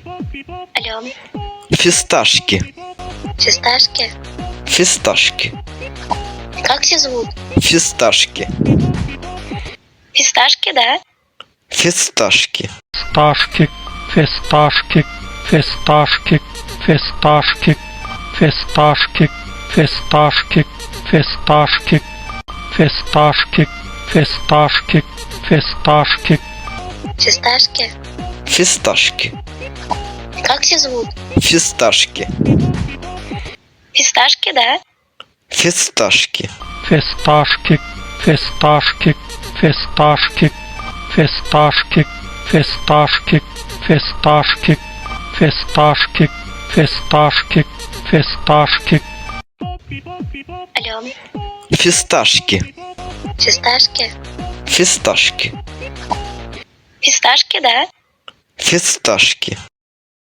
Алло. Фисташки. Фисташки? Фисташки. Как тебя зовут? Фисташки. Фисташки, да? Фисташки. Фисташки, фисташки, фисташки, фисташки, фисташки, фисташки, фисташки, фисташки, фисташки, фисташки. Фисташки? Фисташки. Как тебя зовут? Фисташки. Фисташки, да? Фисташки. Фисташки, фисташки, фисташки, фисташки, фисташки, фисташки, фисташки, фисташки, фисташки. Алло. Фисташки. Фисташки? Фисташки. Фисташки, да? Фисташки.